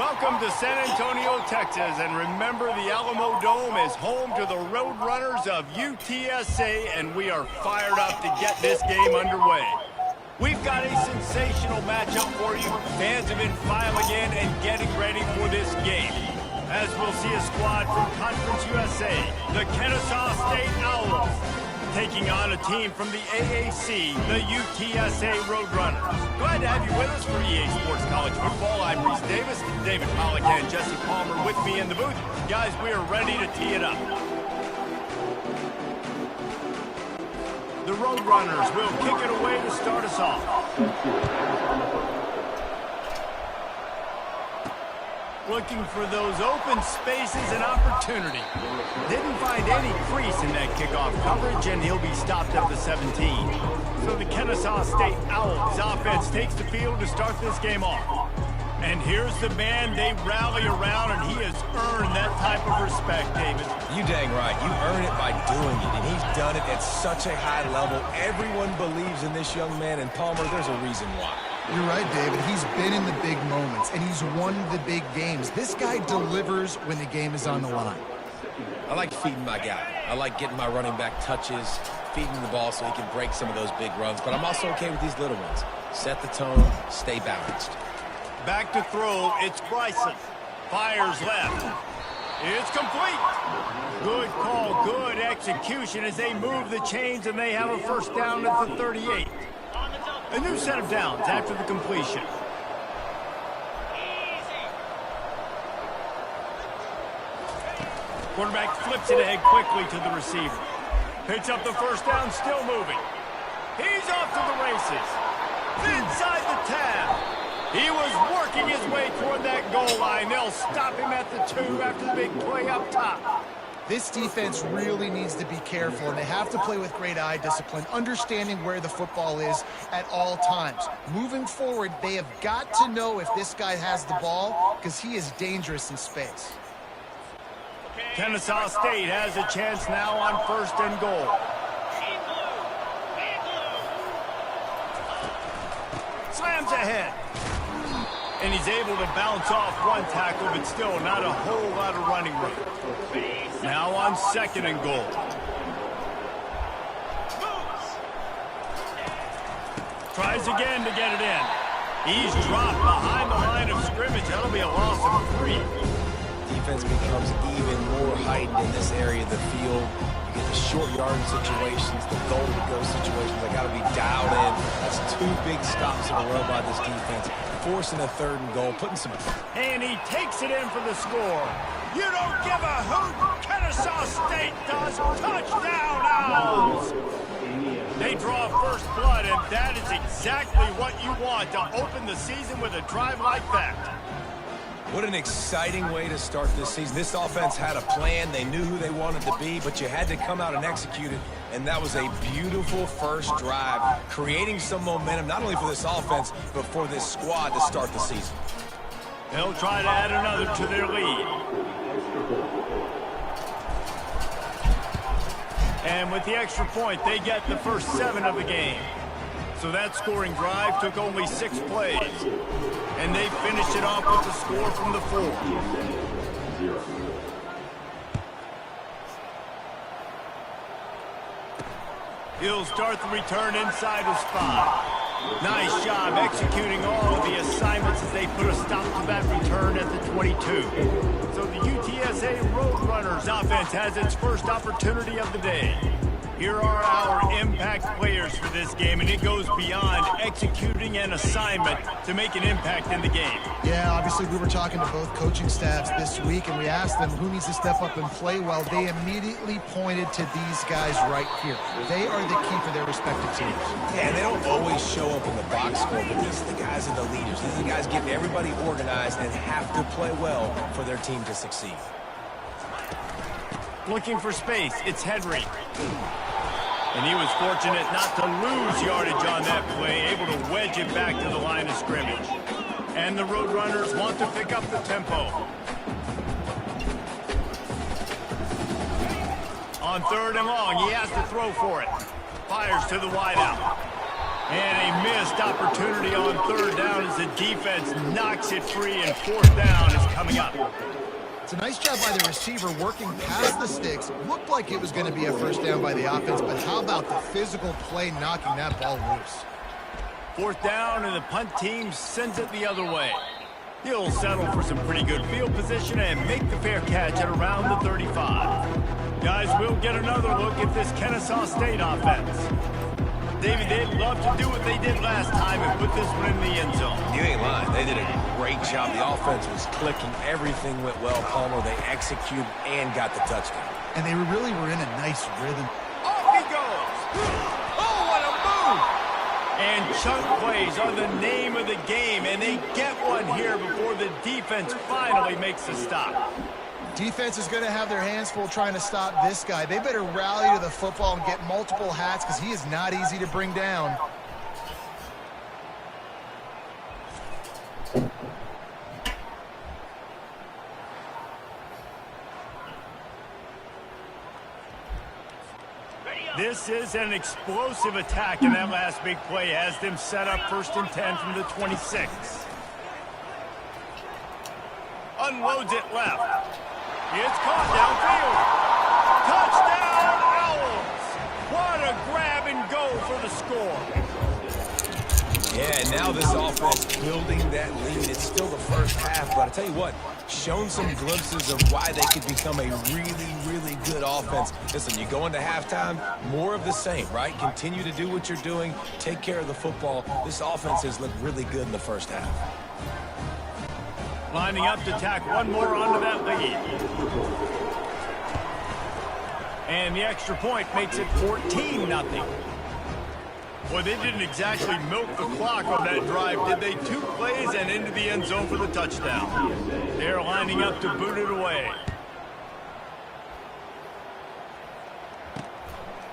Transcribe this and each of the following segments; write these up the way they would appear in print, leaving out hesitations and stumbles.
Welcome to San Antonio, Texas, and remember the Alamo Dome is home to the Roadrunners of UTSA, and we are fired up to get this game underway. We've got a sensational matchup for you. Fans have been filing in and getting ready for this game. As we'll see a squad from Conference USA, the Kennesaw State Owls, taking on a team from the AAC, the UTSA Roadrunners. Glad to have you with us for EA Sports College Football. I'm Reese Davis, David Pollock and Jesse Palmer with me in the booth. Guys, we are ready to tee it up. The Roadrunners will kick it away to start us off. Looking for those open spaces and opportunity. Didn't find any crease in that kickoff coverage, and he'll be stopped at the 17. So the Kennesaw State Owls offense takes the field to start this game off. And here's the man they rally around, and he has earned that type of respect, David. You dang right. You earn it by doing it, and he's done it at such a high level. Everyone believes in this young man, and Palmer, there's a reason why. You're right, David. He's been in the big moments, and he's won the big games. This guy delivers when the game is on the line. I like feeding my guy. I like getting my running back touches, feeding the ball so he can break some of those big runs, but I'm also okay with these little ones. Set the tone, stay balanced. Back to throw, it's Bryson. Fires left. It's complete. Good call, good execution as they move the chains and they have a first down at the 38. A new set of downs after the completion. Quarterback flips it ahead quickly to the receiver. Picks up the first down, still moving. He's off to the races. Inside the tab. He was working his way toward that goal line. They'll stop him at the 2 after the big play up top. This defense really needs to be careful, and they have to play with great eye discipline, understanding where the football is at all times. Moving forward, they have got to know if this guy has the ball, because he is dangerous in space. Kennesaw State has a chance now on 1st and goal. Slams ahead. And he's able to bounce off one tackle, but still not a whole lot of running room. Now on 2nd and goal. Tries again to get it in. He's dropped behind the line of scrimmage. That'll be a loss of 3. Defense becomes even more heightened in this area of the field. You get the short yardage situations, the goal-to-go situations. They got to be dialed in. That's 2 big stops in a row by this defense. Forcing a 3rd and goal, putting some... And he takes it in for the score. You don't give a hoot. Kennesaw State does. Touchdown, Owls. They draw first blood, and that is exactly what you want to open the season with a drive like that. What an exciting way to start this season. This offense had a plan. They knew who they wanted to be, but you had to come out and execute it. And that was a beautiful first drive, creating some momentum, not only for this offense, but for this squad to start the season. They'll try to add another to their lead. And with the extra point, they get the first 7 of the game. So that scoring drive took only 6 plays. And they finished it off with the score from the 4. He'll start the return inside his spot. Nice job executing all of the assignments as they put a stop to that return at the 22. So the UTSA Roadrunners offense has its first opportunity of the day. Here are our impact players for this game, and it goes beyond executing an assignment to make an impact in the game. Yeah, obviously we were talking to both coaching staffs this week, and we asked them who needs to step up and play well. They immediately pointed to these guys right here. They are the key for their respective teams. Yeah, and they don't always show up in the box score, but these are the guys are the leaders. These are the guys getting everybody organized and have to play well for their team to succeed. Looking for space, it's Henry. And he was fortunate not to lose yardage on that play, able to wedge it back to the line of scrimmage. And the Roadrunners want to pick up the tempo. On 3rd and long, he has to throw for it. Fires to the wideout. And a missed opportunity on third down as the defense knocks it free, and fourth down is coming up. It's a nice job by the receiver working past the sticks. Looked like it was going to be a first down by the offense, but how about the physical play knocking that ball loose? Fourth down, and the punt team sends it the other way. He'll settle for some pretty good field position and make the fair catch at around the 35. Guys, we'll get another look at this Kennesaw State offense. David, they'd love to do what they did last time and put this one in the end zone. You ain't lying. They did a great job. The offense was clicking. Everything went well, Palmer. They executed and got the touchdown. And they really were in a nice rhythm. Off he goes! Oh, what a move! And chunk plays are the name of the game, and they get one here before the defense finally makes a stop. Defense is going to have their hands full trying to stop this guy. They better rally to the football and get multiple hats because he is not easy to bring down. This is an explosive attack, and that last big play has them set up 1st and 10 from the 26. Unloads it left. It's caught downfield. Touchdown, Owls! What a grab and go for the score. Yeah, and now this offense building that lead. It's still the first half, but I tell you what, shown some glimpses of why they could become a really, really good offense. Listen, you go into halftime, more of the same, right? Continue to do what you're doing, take care of the football. This offense has looked really good in the first half. Lining up to tack one more onto that lead. And the extra point makes it 14-0. Boy, they didn't exactly milk the clock on that drive, did they? 2 plays and into the end zone for the touchdown. They're lining up to boot it away.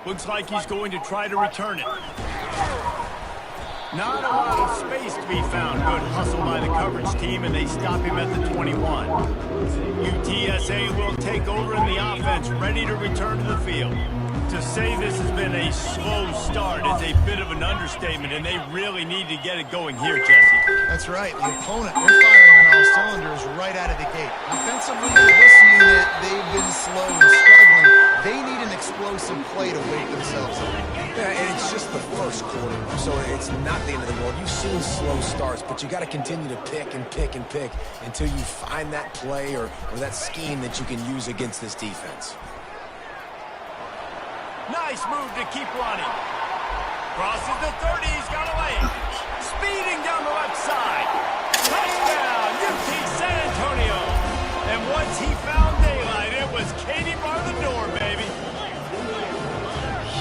Looks like he's going to try to return it. Not a lot of space to be found. Good hustle by the coverage team, and they stop him at the 21. UTSA will take over in the offense, ready to return to the field. To say this has been a slow start is a bit of an understatement, and they really need to get it going here, Jesse. That's right. The opponent, they're firing on all cylinders right out of the gate. Offensively, for this unit, they've been slow and struggling. They need an explosive play to wake themselves up. Yeah, and it's just the first quarter, so it's not the end of the world. You've seen slow starts, but you got to continue to pick and pick and pick until you find that play or that scheme that you can use against this defense. Nice move to keep running. Crosses the 30, he's got a lane. Speeding down the left side. Touchdown, UT San Antonio. And once he found daylight, it was Katie bar the door, baby.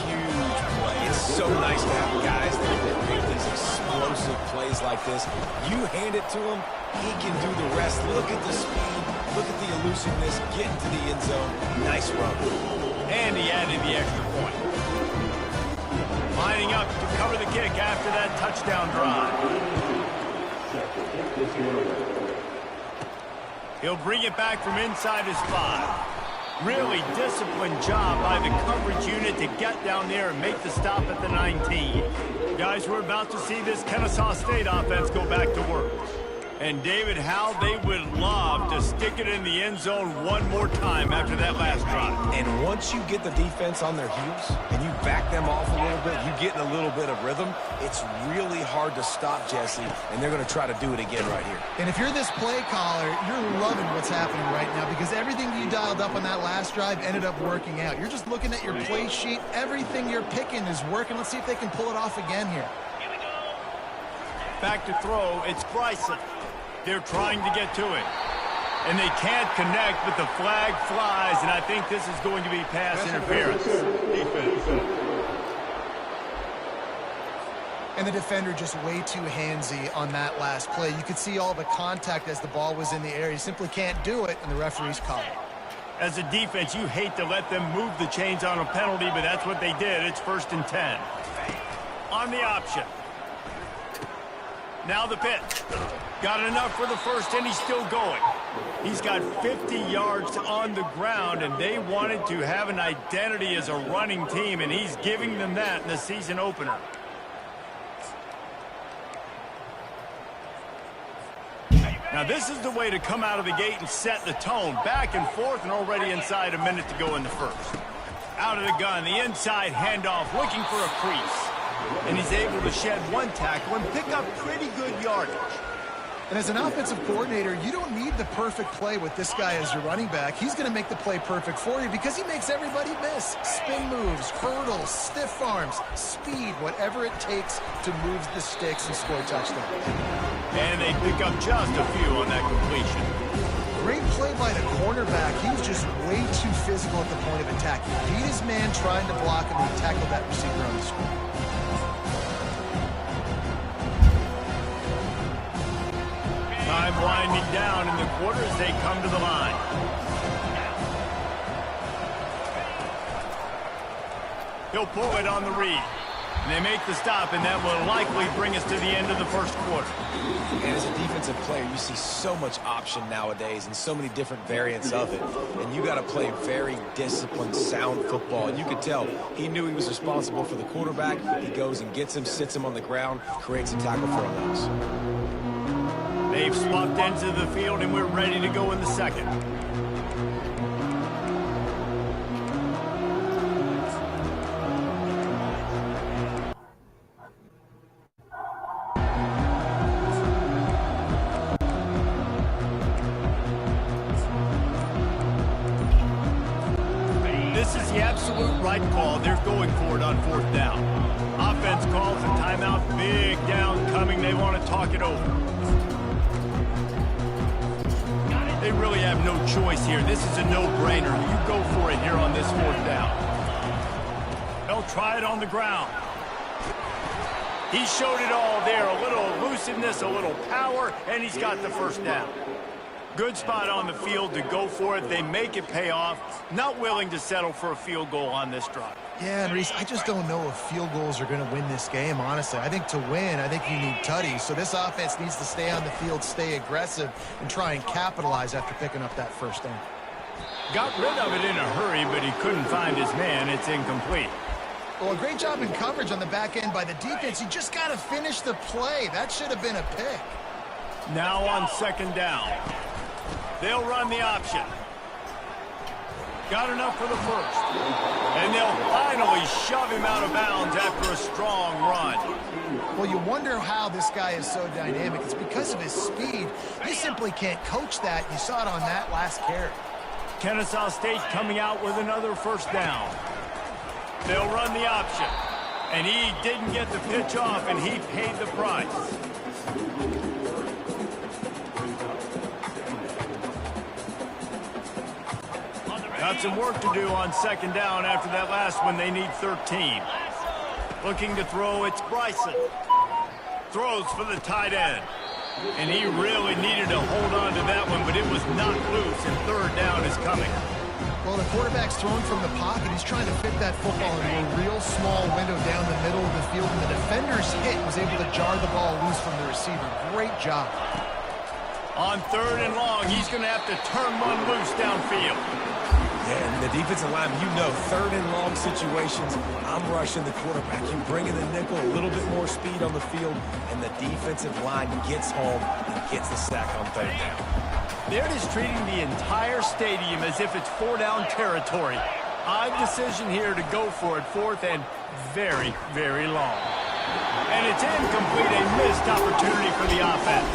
Huge play. It's so nice to have guys that make these explosive plays like this. You hand it to him, he can do the rest. Look at the speed, look at the elusiveness, get into the end zone. Nice run. And he added the extra point. Lining up to cover the kick after that touchdown drive. He'll bring it back from inside his 5. Really disciplined job by the coverage unit to get down there and make the stop at the 19. Guys, we're about to see this Kennesaw State offense go back to work. And David, how they would love to stick it in the end zone one more time after that last drive. And once you get the defense on their heels and you back them off a little bit, you get in a little bit of rhythm, it's really hard to stop, Jesse, and they're going to try to do it again right here. And if you're this play caller, you're loving what's happening right now because everything you dialed up on that last drive ended up working out. You're just looking at your play sheet. Everything you're picking is working. Let's see if they can pull it off again here. Back to throw, it's Bryson. They're trying to get to it. And they can't connect, but the flag flies, and I think this is going to be pass interference. And the defender just way too handsy on that last play. You could see all the contact as the ball was in the air. He simply can't do it, and the referee's called. As a defense, you hate to let them move the chains on a penalty, but that's what they did. It's 1st and 10. On the option. Now the pitch. Got enough for the first, and he's still going. He's got 50 yards on the ground, and they wanted to have an identity as a running team, and he's giving them that in the season opener. Now this is the way to come out of the gate and set the tone. Back and forth and already inside a minute to go in the first. Out of the gun, the inside handoff, looking for a crease. And he's able to shed one tackle and pick up pretty good yardage. And as an offensive coordinator, you don't need the perfect play with this guy as your running back. He's going to make the play perfect for you because he makes everybody miss. Spin moves, hurdles, stiff arms, speed, whatever it takes to move the sticks and score touchdowns. And they pick up just a few on that completion. Great play by the cornerback. He was just way too physical at the point of attack. He beat his man trying to block him, and he tackled that receiver on the screen. Time winding down in the quarter as they come to the line. He'll pull it on the read. And they make the stop, and that will likely bring us to the end of the first quarter. And as a defensive player, you see so much option nowadays and so many different variants of it. And you got to play very disciplined, sound football. And you could tell he knew he was responsible for the quarterback. He goes and gets him, sits him on the ground, creates a tackle for a loss. They've swapped ends of the field, and we're ready to go in the second. This is the absolute right call. They're going for it on fourth down. Offense calls a timeout. Big down coming. They want to talk it over. They really have no choice here. This is a no-brainer. You go for it here on this fourth down. They'll try it on the ground. He showed it all there. A little elusiveness, a little power, and he's got the first down. Good spot on the field to go for it. They make it pay off. Not willing to settle for a field goal on this drive. Yeah, and Reese, I just don't know if field goals are going to win this game, honestly. I think to win, I think you need tutties. So this offense needs to stay on the field, stay aggressive, and try and capitalize after picking up that first down. Got rid of it in a hurry, but he couldn't find his man. It's incomplete. Well, a great job in coverage on the back end by the defense. You just got to finish the play. That should have been a pick. Now on second down. They'll run the option. Got enough for the first. And they'll finally shove him out of bounds after a strong run. Well, you wonder how this guy is so dynamic. It's because of his speed. You simply can't coach that. You saw it on that last carry. Kennesaw State coming out with another first down. They'll run the option. And he didn't get the pitch off, and he paid the price. Got some work to do on second down after that last one. They need 13. Looking to throw, it's Bryson. Throws for the tight end. And he really needed to hold on to that one, but it was knocked loose, and third down is coming. Well, the quarterback's thrown from the pocket. He's trying to fit that football into a real small window down the middle of the field, and the defender's hit was able to jar the ball loose from the receiver. Great job. On third and long, he's going to have to turn one loose downfield. Yeah, and the defensive line, you know, third and long situations, I'm rushing the quarterback. You bring in the nickel, a little bit more speed on the field, and the defensive line gets home and gets the sack on third down. They're just treating the entire stadium as if it's four-down territory. Odd decision here to go for it, fourth and very, very long. And it's incomplete, a missed opportunity for the offense.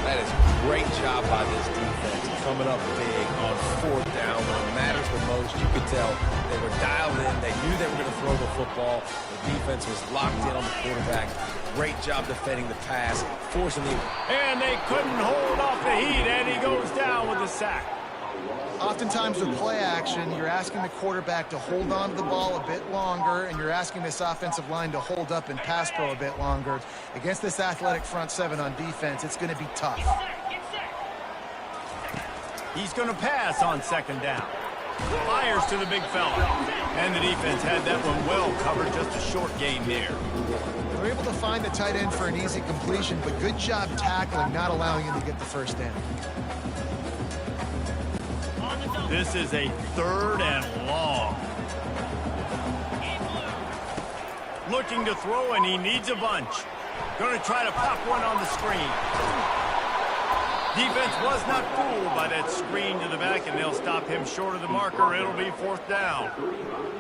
That is a great job by this defense, coming up big on fourth down when it matters the most. You could tell they were dialed in. They knew they were going to throw the football. The defense was locked in on the quarterback. Great job defending the pass, forcing the... And they couldn't hold off the heat, and he goes down with a sack. Oftentimes with play action, you're asking the quarterback to hold on to the ball a bit longer, and you're asking this offensive line to hold up and pass pro a bit longer. Against this athletic front seven on defense, it's going to be tough. He's going to pass on second down. Fires to the big fella. And the defense had that one well covered, just a short gain there. They're able to find the tight end for an easy completion, but good job tackling, not allowing him to get the first down. This is a third and long. Looking to throw, and he needs a bunch. Going to try to pop one on the screen. Defense was not fooled by that screen to the back, and they'll stop him short of the marker. It'll be 4th down.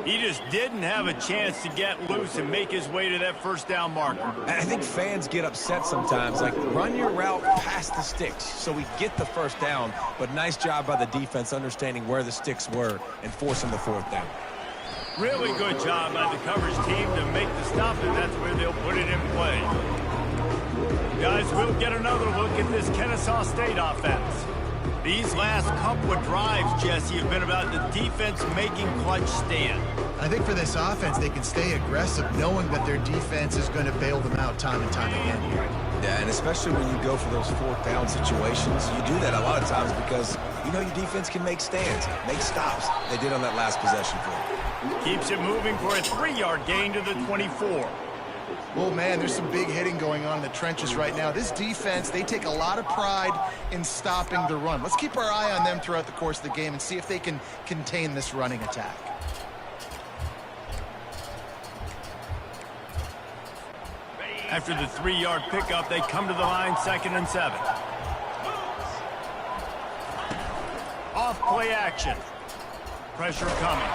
He just didn't have a chance to get loose and make his way to that 1st down marker. I think fans get upset sometimes, like run your route past the sticks so we get the 1st down, but nice job by the defense understanding where the sticks were and forcing the 4th down. Really good job by the coverage team to make the stop, and that's where they'll put it in play. Guys, we'll get another look at this Kennesaw State offense. These last couple of drives, Jesse, have been about the defense making clutch stand. I think for this offense, they can stay aggressive knowing that their defense is going to bail them out time and time again here. Yeah, and especially when you go for those 4th down situations, you do that a lot of times because you know your defense can make stands, make stops. They did on that last possession for you. Keeps it moving for a 3-yard gain to the 24. Well, man, there's some big hitting going on in the trenches right now. This defense, they take a lot of pride in stopping the run. Let's keep our eye on them throughout the course of the game and see if they can contain this running attack. After the 3-yard pickup, they come to the line, 2nd and 7. Off play action. Pressure coming.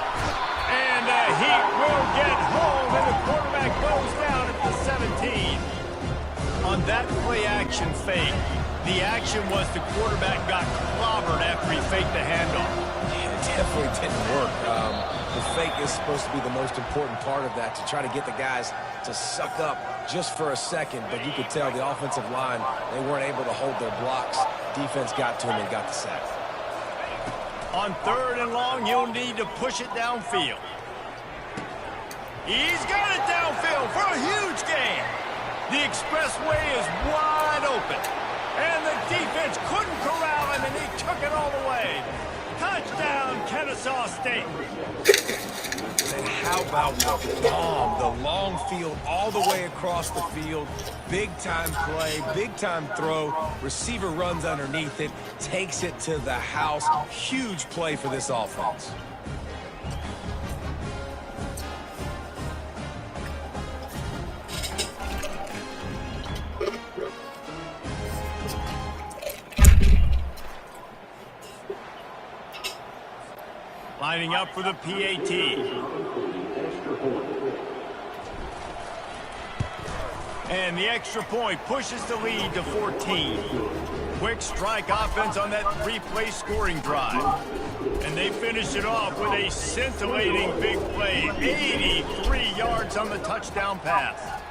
And he will get home, and the quarterback goes down at the 17. On that play action fake, the action was the quarterback got clobbered after he faked the handoff. It definitely didn't work. The fake is supposed to be the most important part of that, to try to get the guys to suck up just for a second, but you could tell the offensive line, they weren't able to hold their blocks. Defense got to them and got the sack. On 3rd and long, you'll need to push it downfield. He's got it downfield for a huge gain. The expressway is wide open. And the defense couldn't corral him, and he took it all the way. Touchdown, Kennesaw State. And how about the bomb? The long field all the way across the field. Big-time play, big-time throw. Receiver runs underneath it, takes it to the house. Huge play for this offense. Lining up for the PAT. And the extra point pushes the lead to 14. Quick strike offense on that 3-play scoring drive. And they finish it off with a scintillating big play. 83 yards on the touchdown pass.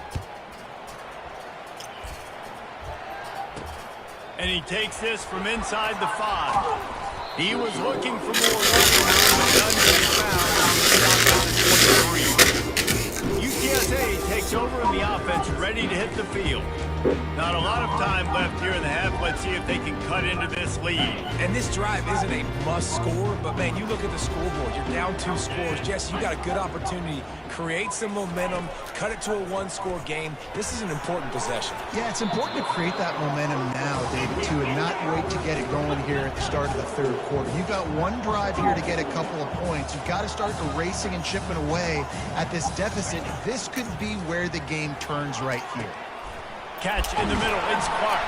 And he takes this from inside the 5. He was looking for more running room, but none to be found on the stop on the 23. UTSA takes over in the offense, ready to hit the field. Not a lot of time left here in the half. Let's see if they can cut into this lead. And this drive isn't a must score, but man, you look at the scoreboard, you're down 2 scores. Jesse, you got a good opportunity. Create some momentum, cut it to a 1-score game. This is an important possession. Yeah, it's important to create that momentum now, David, too, and not wait to get it going here at the start of the 3rd quarter. You've got one drive here to get a couple of points. You've got to start erasing and chipping away at this deficit. This could be where the game turns right here. Catch in the middle, it's Clark.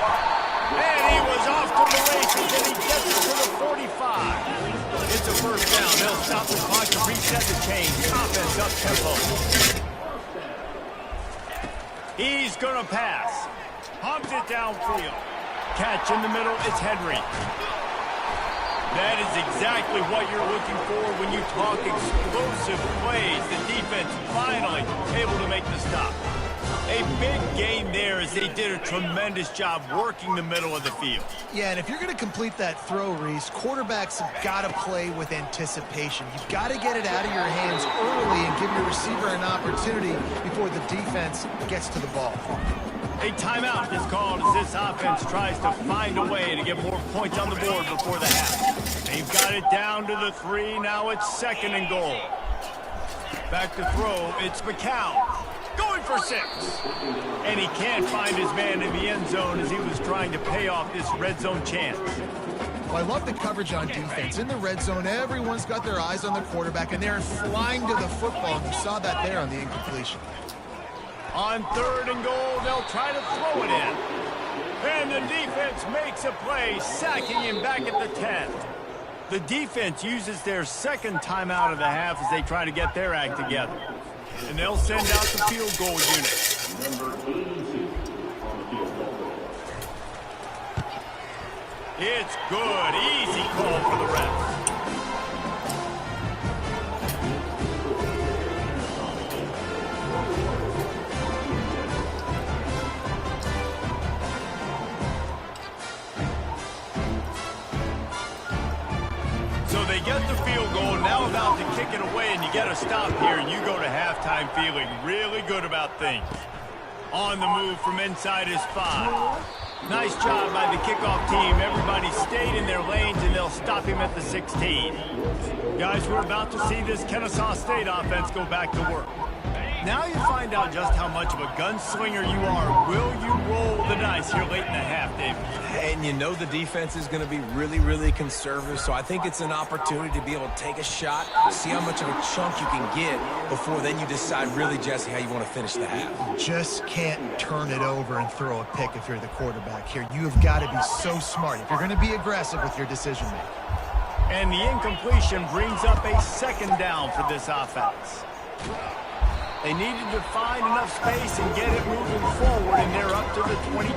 And he was off to the races, and he gets it to the 45. It's a 1st down. They'll stop the clock to reset the chain. Offense up tempo. He's going to pass. Pumps it downfield. Catch in the middle, it's Henry. That is exactly what you're looking for when you talk explosive plays. The defense finally able to make the stop. A big gain there as they did a tremendous job working the middle of the field. Yeah, and if you're going to complete that throw, Reese, quarterbacks have got to play with anticipation. You've got to get it out of your hands early and give your receiver an opportunity before the defense gets to the ball. A timeout is called as this offense tries to find a way to get more points on the board before the half. They've got it down to the 3. Now it's 2nd and goal. Back to throw. It's McCown. Going for 6. And he can't find his man in the end zone as he was trying to pay off this red zone chance. Well, I love the coverage on defense. In the red zone, everyone's got their eyes on the quarterback, and they're flying to the football. You saw that there on the incompletion. On 3rd and goal, they'll try to throw it in. And the defense makes a play, sacking him back at the 10. The defense uses their second timeout of the half as they try to get their act together. And they'll send out the field goal unit. Number 82 on the field goal. It's good. Easy call for the refs. So they get the field goal, now about to kick it away, and you get a stop here, and you go to halftime feeling really good about things. On the move from inside his 5. Nice job by the kickoff team. Everybody stayed in their lanes, and they'll stop him at the 16. Guys, we're about to see this Kennesaw State offense go back to work. Now you find out just how much of a gunslinger you are. Will you roll the dice here late in the half, David? And you know the defense is going to be really, really conservative, so I think it's an opportunity to be able to take a shot, see how much of a chunk you can get before then you decide really, Jesse, how you want to finish the half. Just can't turn it over and throw a pick if you're the quarterback here. You have got to be so smart if you're going to be aggressive with your decision making. And the incompletion brings up a second down for this offense. They needed to find enough space and get it moving forward, and they're up to the 22.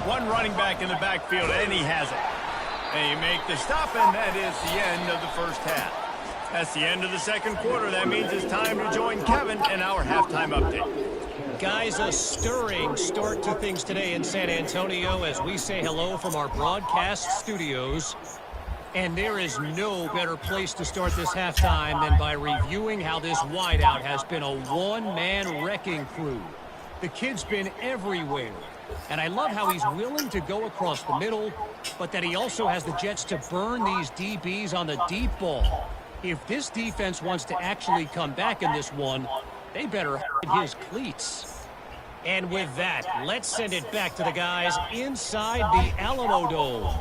One running back in the backfield, and he has it. And you make the stop, and that is the end of the first half. That's the end of the second quarter. That means it's time to join Kevin in our halftime update. Guys, a stirring start to things today in San Antonio as we say hello from our broadcast studios. And there is no better place to start this halftime than by reviewing how this wideout has been a one-man wrecking crew. The kid's been everywhere. And I love how he's willing to go across the middle, but that he also has the jets to burn these DBs on the deep ball. If this defense wants to actually come back in this one, they better hit his cleats. And with that, let's send it back to the guys inside the Alamo Dome.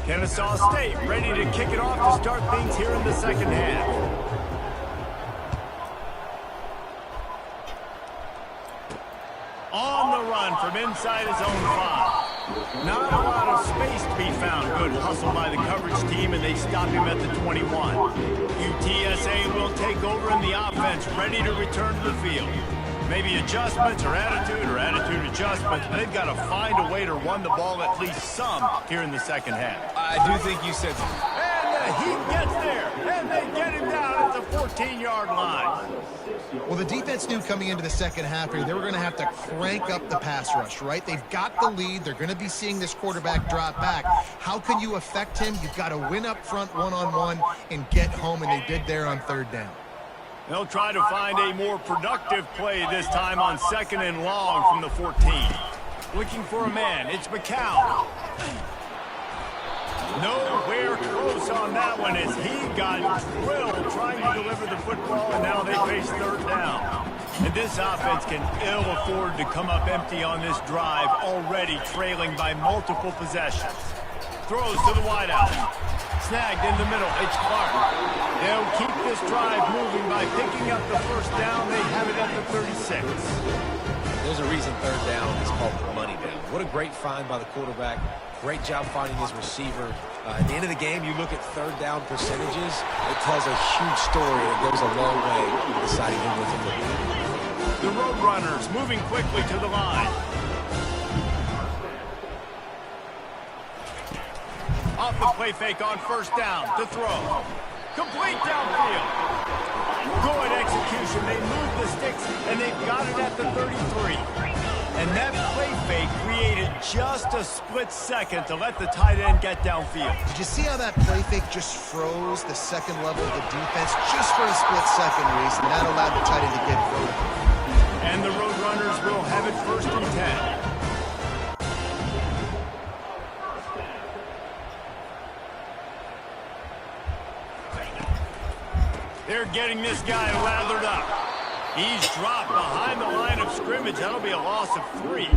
Kennesaw State ready to kick it off to start things here in the second half. On the run from inside his own 5. Not a lot of space to be found. Good hustle by the coverage team, and they stop him at the 21. UTSA will take over in the offense, ready to return to the field. Maybe adjustments or attitude adjustments. They've got to find a way to run the ball at least some here in the second half. I do think you said And the Heat gets there, and they get him down at the 14-yard line. Well, the defense knew coming into the second half here, they were going to have to crank up the pass rush, right? They've got the lead. They're going to be seeing this quarterback drop back. How can you affect him? You've got to win up front one-on-one and get home, and they did there on third down. They'll try to find a more productive play this time on second and long from the 14. Looking for a man. It's McCown. Nowhere close on that one as he got drilled trying to deliver the football, and now they face third down. And this offense can ill afford to come up empty on this drive, already trailing by multiple possessions. Throws to the wideout. Snagged in the middle. It's Clark. They'll keep this drive moving by picking up the first down. They have it at the 36. there's a reason third down is called the money down. What a great find by the quarterback. Great job finding his receiver. At the end of the game, you look at third down percentages. It tells a huge story. It goes a long way in deciding who wins the football. The Roadrunners moving quickly to the line. Off the play fake on first down to throw. Complete downfield. Good execution. They move the sticks, and they've got it at the 33. And that play fake created just a split second to let the tight end get downfield. Did you see how that play fake just froze the second level of the defense just for a split second, Reese, and that allowed the tight end to get vertical. And the Roadrunners will have it 1st and 10. They're getting this guy lathered up. He's dropped behind the line of scrimmage. That'll be a loss of 3.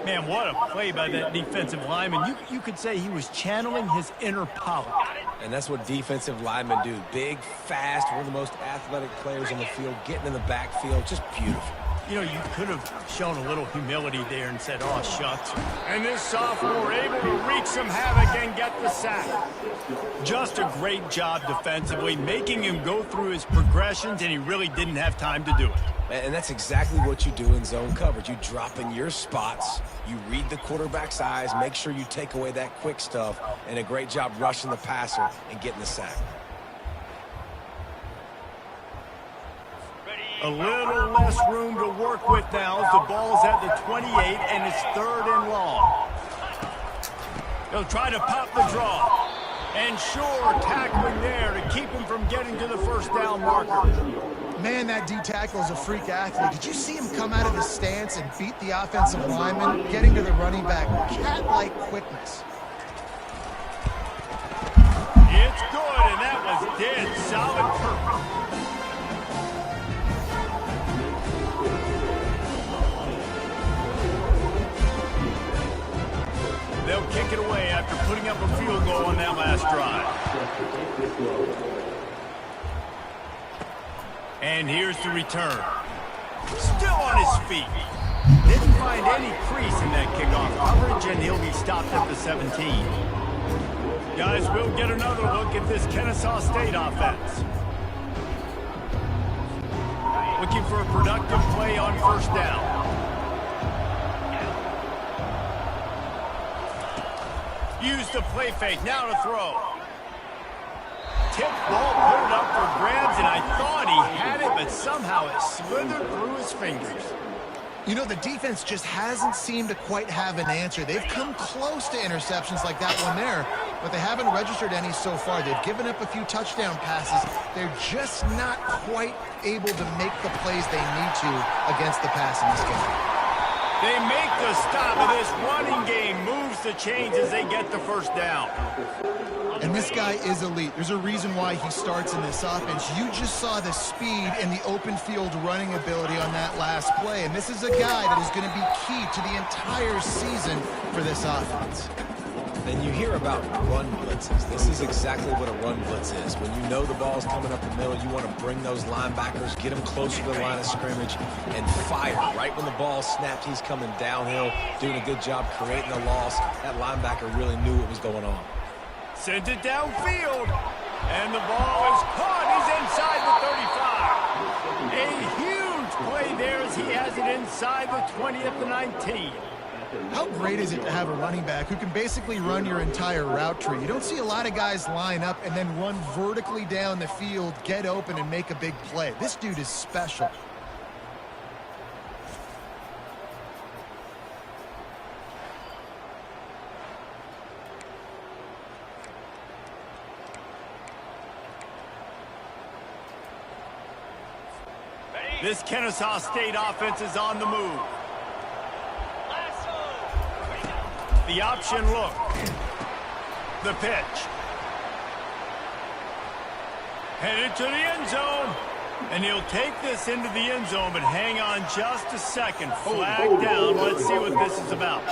Man, what a play by that defensive lineman. You could say he was channeling his inner Pollock. And that's what defensive linemen do. Big, fast, one of the most athletic players on the field, getting in the backfield, just beautiful. You know, you could have shown a little humility there and said, oh, shucks. And this sophomore able to wreak some havoc and get the sack. Just a great job defensively, making him go through his progressions, and he really didn't have time to do it. And that's exactly what you do in zone coverage. You drop in your spots, you read the quarterback's eyes, make sure you take away that quick stuff, and a great job rushing the passer and getting the sack. A little less room to work with now as the ball's at the 28 and it's 3rd and long. They'll try to pop the draw. And sure, tackling there to keep him from getting to the first down marker. Man, that D tackle is a freak athlete. Did you see him come out of his stance and beat the offensive lineman, getting to the running back? Cat-like quickness. It's good, and that was dead solid purpose. They'll kick it away after putting up a field goal on that last drive. And here's the return. Still on his feet. Didn't find any crease in that kickoff coverage, and he'll be stopped at the 17. Guys, we'll get another look at this Kennesaw State offense. Looking for a productive play on first down. Use the play fake, now to throw. Tip ball put it up for grabs, and I thought he had it, but somehow it slithered through his fingers. You know, the defense just hasn't seemed to quite have an answer. They've come close to interceptions like that one there, but they haven't registered any so far. They've given up a few touchdown passes. They're just not quite able to make the plays they need to against the pass in this game. They make the stop of this running game, moves the chains as they get the first down. And this guy is elite. There's a reason why he starts in this offense. You just saw the speed and the open field running ability on that last play. And this is a guy that is going to be key to the entire season for this offense. And you hear about run blitzes. This is exactly what a run blitz is. When you know the ball's coming up the middle, you want to bring those linebackers, get them closer to the line of scrimmage, and fire. Right when the ball snapped, he's coming downhill, doing a good job creating a loss. That linebacker really knew what was going on. Sends it downfield, and the ball is caught. He's inside the 35. A huge play there as he has it inside the 20 at the 19. How great is it to have a running back who can basically run your entire route tree? You don't see a lot of guys line up and then run vertically down the field, get open, and make a big play. This dude is special. This Kennesaw State offense is on the move. The option look. The pitch. Headed to the end zone. And he'll take this into the end zone, but hang on just a second. Flag down. Let's see what this is about.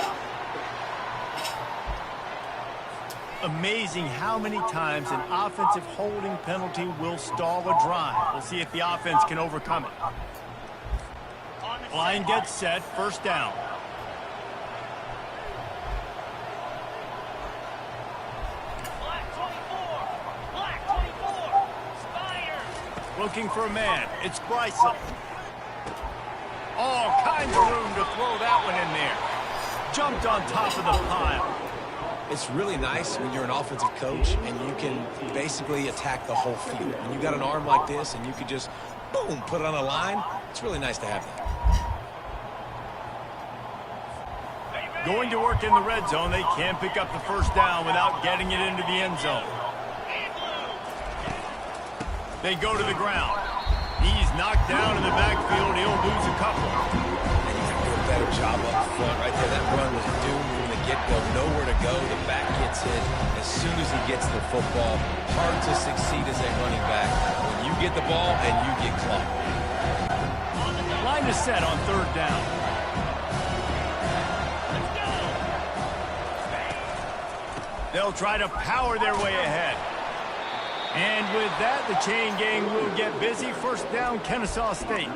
Amazing how many times an offensive holding penalty will stall a drive. We'll see if the offense can overcome it. Line gets set. First down. Looking for a man. It's Bryson. All kinds of room to throw that one in there. Jumped on top of the pile. It's really nice when you're an offensive coach and you can basically attack the whole field. When you got an arm like this and you could just, boom, put it on a line, it's really nice to have that. Going to work in the red zone. They can't pick up the first down without getting it into the end zone. They go to the ground. He's knocked down in the backfield. He'll lose a couple. And you have to do a better job up front right there. That run was doomed from the get-go. Nowhere to go. The back gets hit. As soon as he gets the football. Hard to succeed as a running back when you get the ball and you get clocked. Line is set on third down. They'll try to power their way ahead. And with that, the chain gang will get busy. First down, Kennesaw State.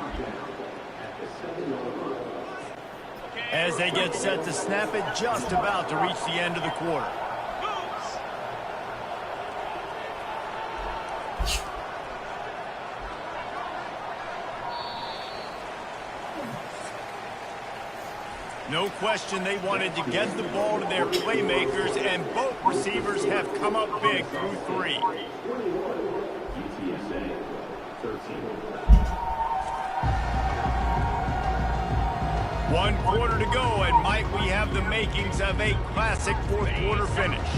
As they get set to snap it, just about to reach the end of the quarter. No question they wanted to get the ball to their playmakers, and both receivers have come up big through three. UTSA 13. 1 quarter to go, and might we have the makings of a classic fourth quarter finish.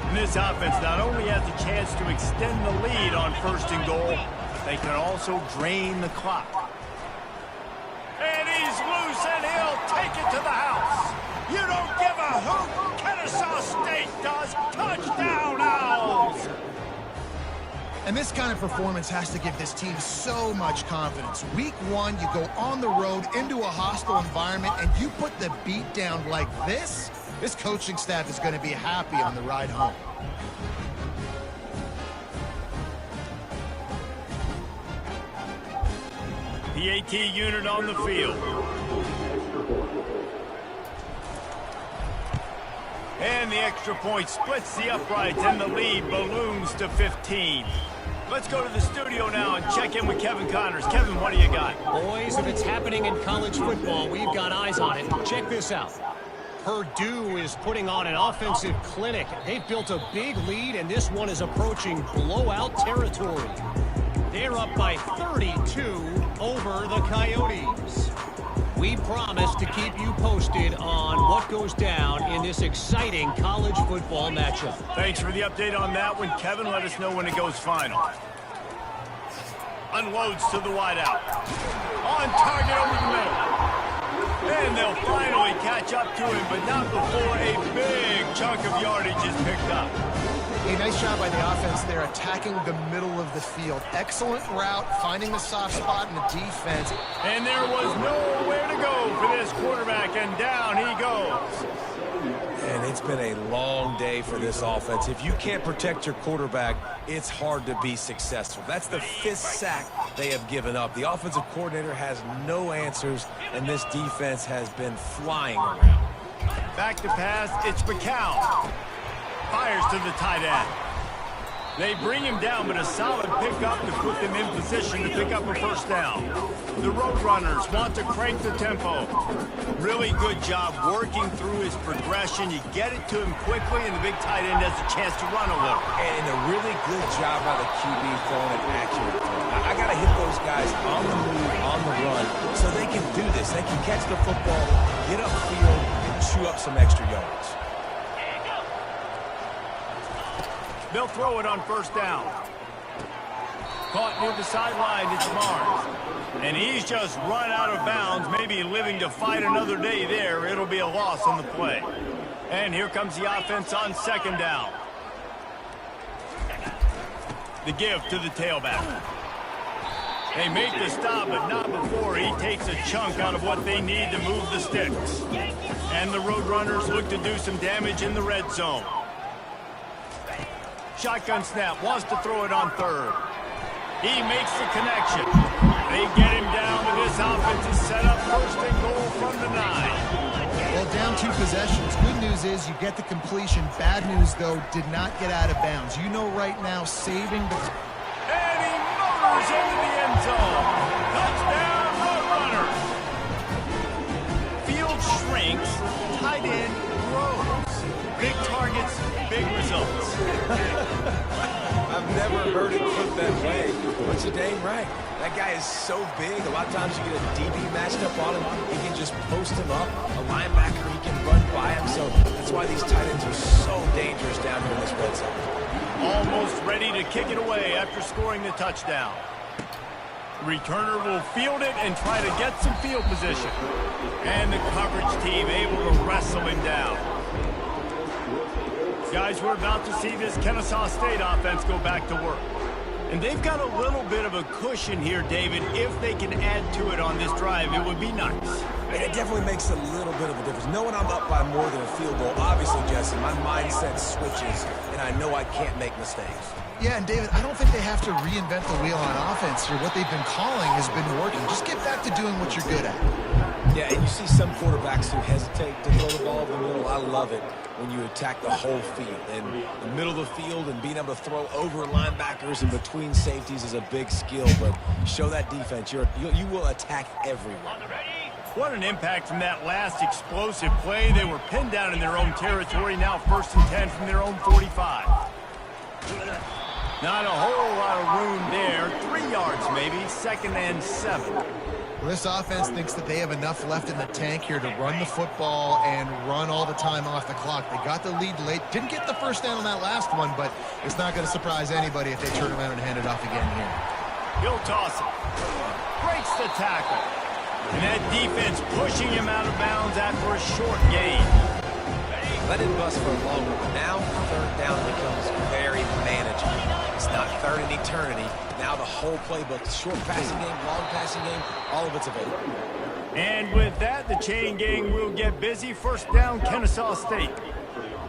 And this offense not only has a chance to extend the lead on first and goal, but they can also drain the clock. And he's loose, and he'll take it to the house. You don't give a hoot. Kennesaw State does. Touchdown, Owls! And this kind of performance has to give this team so much confidence. Week 1, you go on the road into a hostile environment, and you put the beat down like this. This coaching staff is going to be happy on the ride home. The AT unit on the field. And the extra point splits the uprights, and the lead balloons to 15. Let's go to the studio now and check in with Kevin Connors. Kevin, what do you got? Boys, if it's happening in college football, we've got eyes on it. Check this out. Purdue is putting on an offensive clinic. They've built a big lead, and this one is approaching blowout territory. They're up by 32 over the Coyotes. We promise to keep you posted on what goes down in this exciting college football matchup. Thanks for the update on that one, Kevin. Let us know when it goes final. Unloads to the wideout. On target over the middle. And they'll finally catch up to him, but not before a big chunk of yardage is picked up. A nice job by the offense there, attacking the middle of the field. Excellent route, finding the soft spot in the defense. And there was nowhere to go for this quarterback, and down he goes. And it's been a long day for this offense. If you can't protect your quarterback, it's hard to be successful. That's the 5th sack they have given up. The offensive coordinator has no answers, and this defense has been flying around. Back to pass, it's McCown. Fires to the tight end. They bring him down, but a solid pickup to put them in position to pick up a first down. The Roadrunners want to crank the tempo. Really good job working through his progression. You get it to him quickly, and the big tight end has a chance to run a little. And a really good job by the QB throwing an accurate throw. I got to hit those guys on the move, on the run, so they can do this. They can catch the football, get upfield, and chew up some extra yards. They'll throw it on first down. Caught near the sideline, it's Mars. And he's just run out of bounds, maybe living to fight another day there. It'll be a loss on the play. And here comes the offense on second down. The give to the tailback. They make the stop, but not before he takes a chunk out of what they need to move the sticks. And the Roadrunners look to do some damage in the red zone. Shotgun snap, wants to throw it on third. He makes the connection. They get him down, but this offense is set up first and goal from the 9. Well, down 2 possessions. Good news is you get the completion. Bad news, though, did not get out of bounds. You know right now, saving the... And he motors into the end zone. Touchdown, Roadrunners. Field shrinks, tight end grows. Big targets, big results. I've never heard it put that way, but you're dang right. That guy is so big. A lot of times you get a DB matched up on him. He can just post him up. A linebacker, he can run by him. So that's why these tight ends are so dangerous down here in this red zone. Almost ready to kick it away after scoring the touchdown. The returner will field it and try to get some field position. And the coverage team able to wrestle him down. Guys, we're about to see this Kennesaw State offense go back to work. And they've got a little bit of a cushion here, David. If they can add to it on this drive, it would be nice. And it definitely makes a little bit of a difference. Knowing I'm up by more than a field goal, obviously, Jesse, my mindset switches, and I know I can't make mistakes. Yeah, and David, I don't think they have to reinvent the wheel on offense here. What they've been calling has been working. Just get back to doing what you're good at. Yeah, and you see some quarterbacks who hesitate to throw the ball over the middle. I love it when you attack the whole field. And the middle of the field and being able to throw over linebackers and between safeties is a big skill. But show that defense. You will attack everyone. What an impact from that last explosive play. They were pinned down in their own territory. Now 1st and 10 from their own 45. Not a whole lot of room there. 3 yards maybe. 2nd and 7. Well, this offense thinks that they have enough left in the tank here to run the football and run all the time off the clock. They got the lead late. Didn't get the first down on that last one, but it's not going to surprise anybody if they turn around and hand it off again here. He'll toss it. Breaks the tackle. And that defense pushing him out of bounds after a short gain. Let it bust for a long one. Now, 3rd down becomes very manageable. It's not 3rd in eternity. Now the whole playbook, short passing game, long passing game, all of it's available. And with that, the chain gang will get busy. 1st down, Kennesaw State.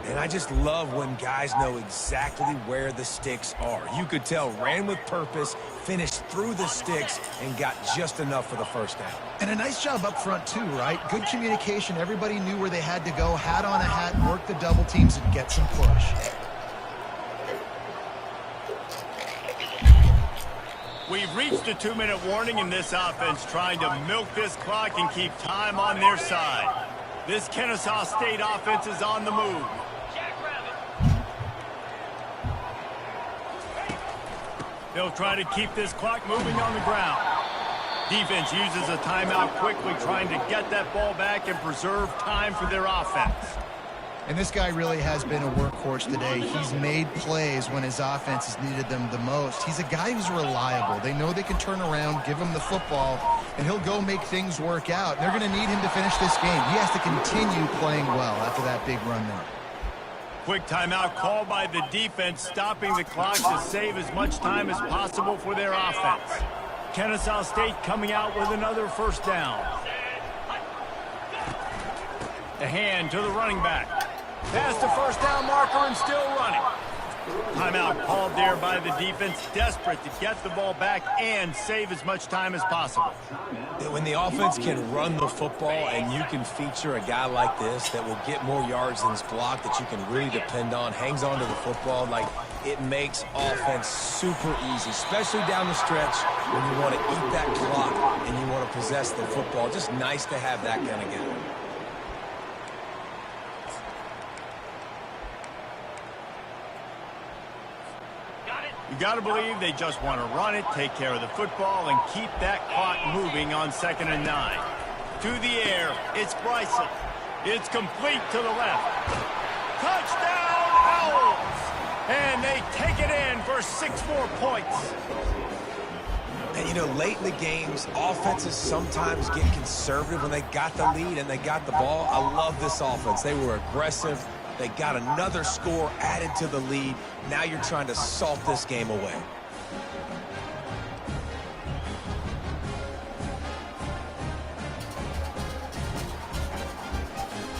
And I just love when guys know exactly where the sticks are. You could tell ran with purpose, finished through the sticks, and got just enough for the 1st down. And a nice job up front, too, right? Good communication. Everybody knew where they had to go. Hat on a hat, work the double teams, and get some push. We've reached a 2-minute warning in this offense, trying to milk this clock and keep time on their side. This Kennesaw State offense is on the move. They'll try to keep this clock moving on the ground. Defense uses a timeout quickly, trying to get that ball back and preserve time for their offense. And this guy really has been a workhorse today. He's made plays when his offense has needed them the most. He's a guy who's reliable. They know they can turn around, give him the football, and he'll go make things work out. They're going to need him to finish this game. He has to continue playing well after that big run there. Quick timeout called by the defense, stopping the clock to save as much time as possible for their offense. Kennesaw State coming out with another 1st down. A hand to the running back. Past the 1st down marker and still running. Timeout called there by the defense, desperate to get the ball back and save as much time as possible. When the offense can run the football and you can feature a guy like this that will get more yards than his block, that you can really depend on, hangs on to the football, like it makes offense super easy, especially down the stretch when you want to eat that clock and you want to possess the football. Just nice to have that kind of guy. You got to believe they just want to run it, take care of the football, and keep that clock moving on 2nd and 9. To the air, it's Bryson. It's complete to the left. Touchdown, Owls! And they take it in for 6 more points. And, you know, late in the games, offenses sometimes get conservative when they got the lead and they got the ball. I love this offense. They were aggressive. They got another score added to the lead. Now you're trying to salt this game away.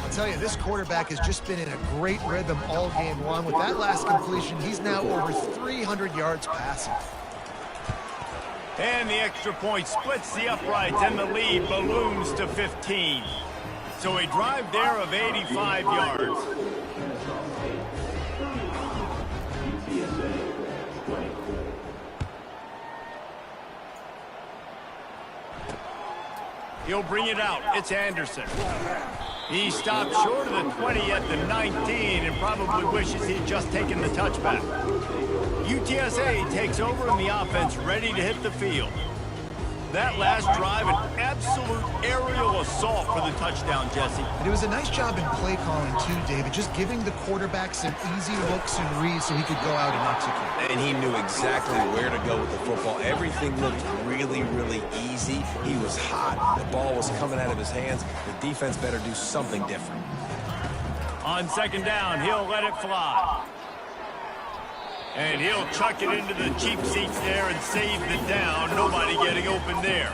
I'll tell you, this quarterback has just been in a great rhythm all game long. With that last completion, he's now over 300 yards passing. And the extra point splits the uprights, and the lead balloons to 15. So a drive there of 85 yards. He'll bring it out. It's Anderson. He stopped short of the 20 at the 19 and probably wishes he'd just taken the touchback. UTSA takes over in the offense, ready to hit the field. That last drive, an absolute aerial assault for the touchdown, Jesse. And it was a nice job in play calling, too, David, just giving the quarterback some easy looks and reads so he could go out and execute. And he knew exactly where to go with the football. Everything looked really, really easy. He was hot. The ball was coming out of his hands. The defense better do something different. On second down, he'll let it fly. And he'll chuck it into the cheap seats there and save the down. Nobody getting open there.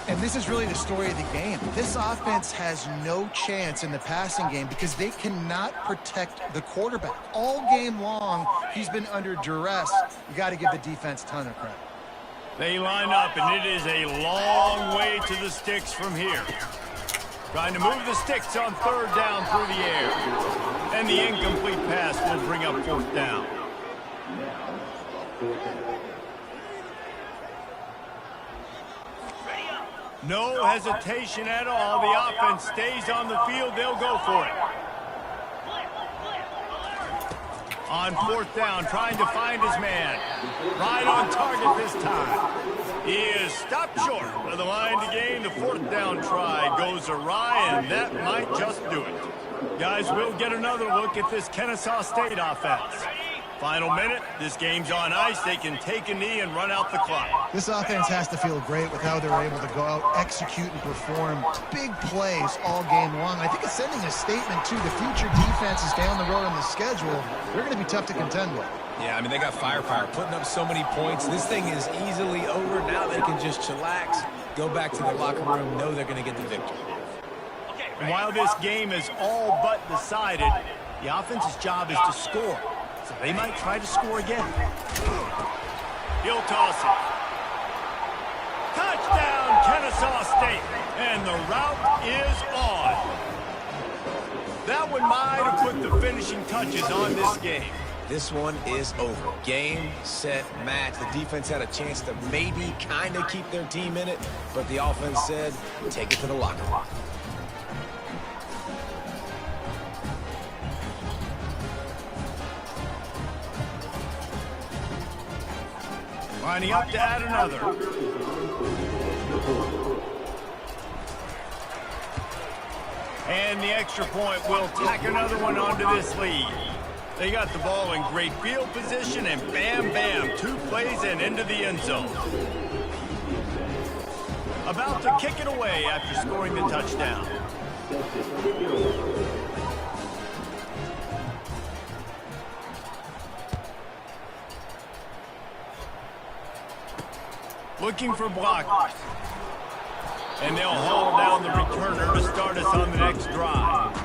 And this is really the story of the game. This offense has no chance in the passing game because they cannot protect the quarterback. All game long, he's been under duress. You got to give the defense a ton of credit. They line up, and it is a long way to the sticks from here. Trying to move the sticks on third down through the air. And the incomplete pass will bring up fourth down. No hesitation at all. The offense stays on the field. They'll go for it. On fourth down, trying to find his man. Right on target this time. He is stopped short of the line to gain. The fourth down try goes awry, and that might just do it. Guys, we'll get another look at this Kennesaw State offense. Final minute, this game's on ice. They can take a knee and run out the clock. This offense has to feel great with how they're able to go out, execute, and perform big plays all game long. I think it's sending a statement to the future defenses down the road on the schedule. They're going to be tough to contend with. Yeah, I mean, they got firepower, putting up so many points. This thing is easily over. Now they can just chillax, go back to their locker room, know they're going to get the victory. And while this game is all but decided, the offense's job is to score. So they might try to score again. He'll toss it. Touchdown, Kennesaw State. And the route is on. That one might have put the finishing touches on this game. This one is over. Game, set, match. The defense had a chance to maybe kind of keep their team in it, but the offense said, take it to the locker room. Lining up to add another. And the extra point will tack another one onto this lead. They got the ball in great field position, and bam, bam, 2 plays and into the end zone. About to kick it away after scoring the touchdown. Looking for blockers. And they'll haul down the returner to start us on the next drive.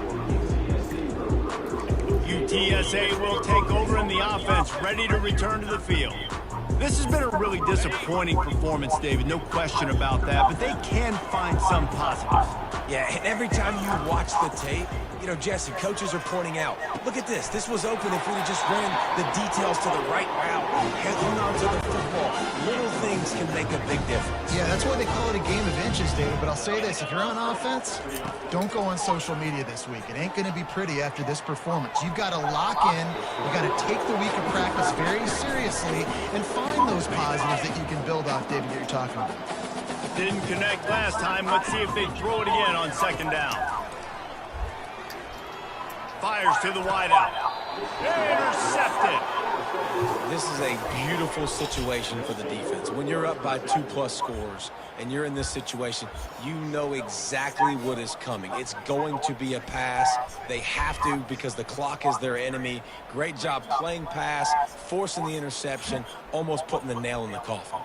UTSA will take over in the offense, ready to return to the field. This has been a really disappointing performance, David, no question about that, but they can find some positives. Yeah, and every time you watch the tape, you know, Jesse, coaches are pointing out, look at this. This was open if we'd have just ran the details to the right route, hung on to the football. Little things can make a big difference. Yeah, that's why they call it a game of inches, David. But I'll say this, if you're on offense, don't go on social media this week. It ain't going to be pretty after this performance. You've got to lock in. You've got to take the week of practice very seriously and find those positives that you can build off, David, that you're talking about. Didn't connect last time. Let's see if they throw it again on second down. Fires to the wideout. Intercepted. This is a beautiful situation for the defense. When you're up by 2+ scores and you're in this situation, you know exactly what is coming. It's going to be a pass. They have to because the clock is their enemy. Great job playing pass, forcing the interception, almost putting the nail in the coffin.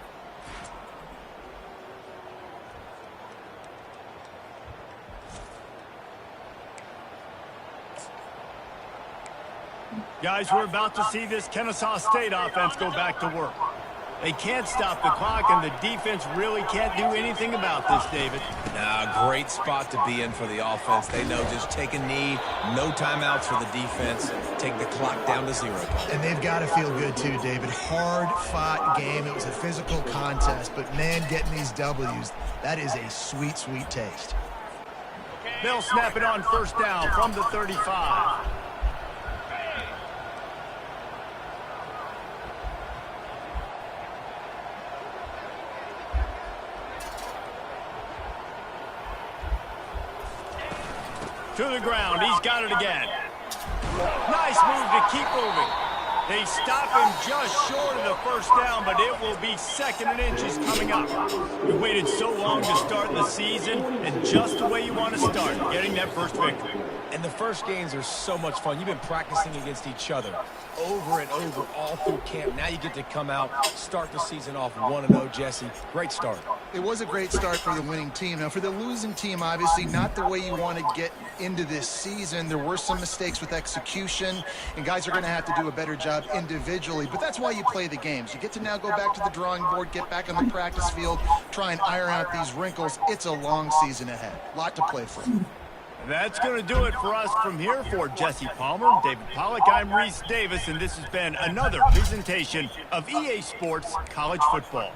Guys, we're about to see this Kennesaw State offense go back to work. They can't stop the clock, and the defense really can't do anything about this, David. Great spot to be in for the offense. They know just take a knee, no timeouts for the defense, take the clock down to 0. And they've got to feel good, too, David. Hard-fought game. It was a physical contest, but, man, getting these W's, that is a sweet, sweet taste. They'll snap it on first down from the 35. To the ground, he's got it again. Nice move to keep moving. They stop him just short of the first down, but it will be 2nd and inches coming up. We waited so long to start the season, and just the way you want to start, getting that first victory. And the first games are so much fun. You've been practicing against each other over and over all through camp. Now you get to come out, start the season off 1-0, Jesse. Great start. It was a great start for the winning team. Now, for the losing team, obviously not the way you want to get into this season. There were some mistakes with execution, and guys are going to have to do a better job individually. But that's why you play the games. You get to now go back to the drawing board, get back on the practice field, try and iron out these wrinkles. It's a long season ahead. A lot to play for. That's going to do it for us from here. For Jesse Palmer, David Pollack, I'm Reese Davis, and this has been another presentation of EA Sports College Football.